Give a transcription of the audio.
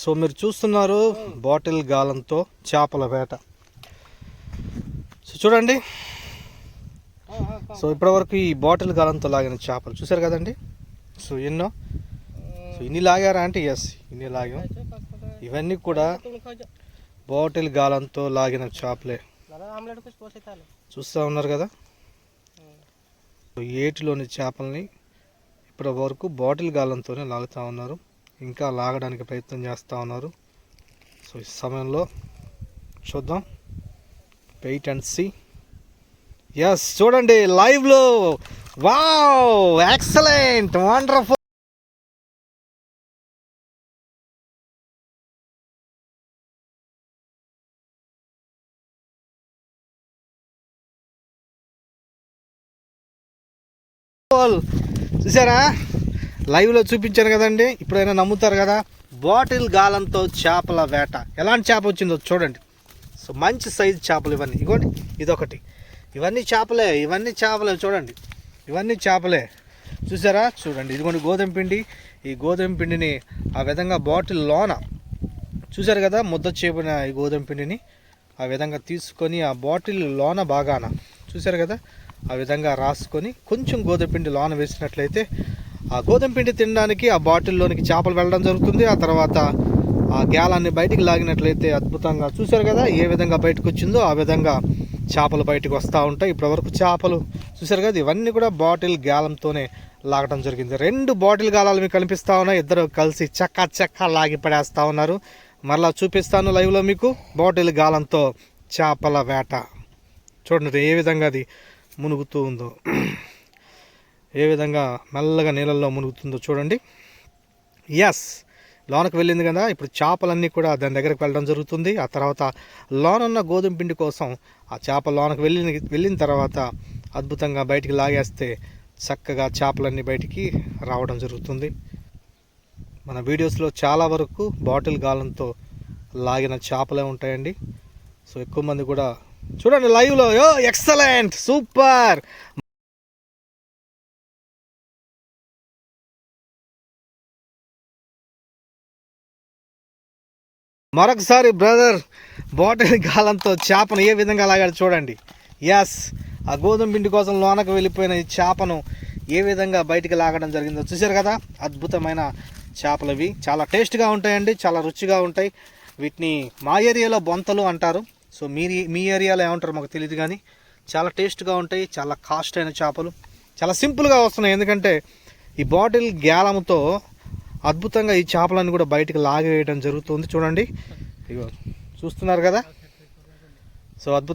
So మీరు చూస్తున్నారు bottle గాలంతో చేపల వేట. సో చూడండి, సో ఇప్పటివరకు ఈ బాటిల్ గాలంతో లాగిన చేపలు చూసారు కదండి. సో ఎన్నో, సో ఇన్ని లాగారా అంటే ఎస్ ఇన్ని లాగాం. ఇవన్నీ కూడా బాటిల్ గాలంతో లాగిన చేపలే. చూస్తూ ఉన్నారు కదా. సో ఏటిలోని చేపల్ని ఇప్పటి వరకు బాటిల్ గాలంతోనే లాగుతూ ఉన్నారు, ఇంకా లాగడానికి ప్రయత్నం చేస్తూ ఉన్నారు. సో ఈ సమయంలో చూద్దాం, వెయిట్ అండ్ సీ. ఎస్ చూడండి లైవ్లో, వావ్ ఎక్సలెంట్ వండర్ఫుల్. చూసారా, లైవ్లో చూపించాను కదండి. ఇప్పుడైనా నమ్ముతారు కదా. బాటిల్ గాలంతో చేపల వేట. ఎలాంటి చేప వచ్చిందో చూడండి. సో మంచి సైజు చేపలు ఇవన్నీ. ఇగోండి ఇదొకటి. ఇవన్నీ చేపలే చూడండి. ఇవన్నీ చేపలే చూసారా. చూడండి ఇదిగోండి గోధుమ పిండి. ఈ గోధుమ పిండిని ఆ విధంగా బాటిల్ లోన చూసారు కదా, ముద్ద చేపిన ఈ గోధుమ పిండిని ఆ విధంగా తీసుకొని ఆ బాటిల్ లోన బాగాన చూసారు కదా, ఆ విధంగా రాసుకొని కొంచెం గోధుమ పిండి లోన వేసినట్లయితే ఆ గోధుమ పిండి తినడానికి ఆ బాటిల్లోనికి చేపలు వెళ్ళడం జరుగుతుంది. ఆ తర్వాత ఆ గ్యాలాన్ని బయటికి లాగినట్లయితే అద్భుతంగా చూసారు కదా ఏ విధంగా బయటకు వచ్చిందో ఆ విధంగా చేపలు బయటకు వస్తూ ఉంటాయి. ఇప్పటివరకు చేపలు చూసారు కదా, ఇవన్నీ కూడా బాటిల్ గ్యాలంతోనే లాగడం జరిగింది. 2 బాటిల్ గాలాలు మీకు కనిపిస్తూ ఉన్నాయి. ఇద్దరు కలిసి చక్క లాగి పడేస్తూ ఉన్నారు. మరలా చూపిస్తాను లైవ్లో మీకు బాటిల్ గాలంతో చేపల వేట. చూడండి ఏ విధంగా అది మునుగుతూ ఉందో, ఏ విధంగా మెల్లగా నీళ్ళల్లో మునుగుతుందో చూడండి. ఎస్ లోనకు వెళ్ళింది కదా. ఇప్పుడు చేపలన్నీ కూడా దాని దగ్గరికి వెళ్ళడం జరుగుతుంది. ఆ తర్వాత లోనున్న గోధుమ పిండి కోసం ఆ చేప లోనకు వెళ్ళిన తర్వాత అద్భుతంగా బయటికి లాగేస్తే చక్కగా చేపలన్నీ బయటికి రావడం జరుగుతుంది. మన వీడియోస్లో చాలా వరకు బాటిల్ గాలంతో లాగిన చేపలే ఉంటాయండి. సో ఎక్కువ మంది కూడా చూడండి లైవ్లో. Excellent, super. మరొకసారి బ్రదర్ బాటిల్ గాలంతో చేపను ఏ విధంగా లాగాడు చూడండి. ఎస్ ఆ గోధుమ పిండి కోసం లోనకు వెళ్ళిపోయిన ఈ చేపను ఏ విధంగా బయటికి లాగడం జరిగిందో చూశారు కదా. అద్భుతమైన చేపలు ఇవి. చాలా టేస్ట్గా ఉంటాయండి, చాలా రుచిగా ఉంటాయి. వీటిని మా ఏరియాలో బొంతలు అంటారు. సో మీ ఏరియాలో ఏమంటారు మాకు తెలియదు, కానీ చాలా టేస్ట్గా ఉంటాయి. చాలా కాస్ట్ అయిన చేపలు, చాలా సింపుల్గా వస్తున్నాయి. ఎందుకంటే ఈ బాటిల్ గ్యాలంతో అద్భుతంగా ఈ చేపలన్నీ కూడా బయటికి లాగేయడం జరుగుతుంది. చూడండి ఇగో చూస్తున్నారు కదా. సో అద్భుతం.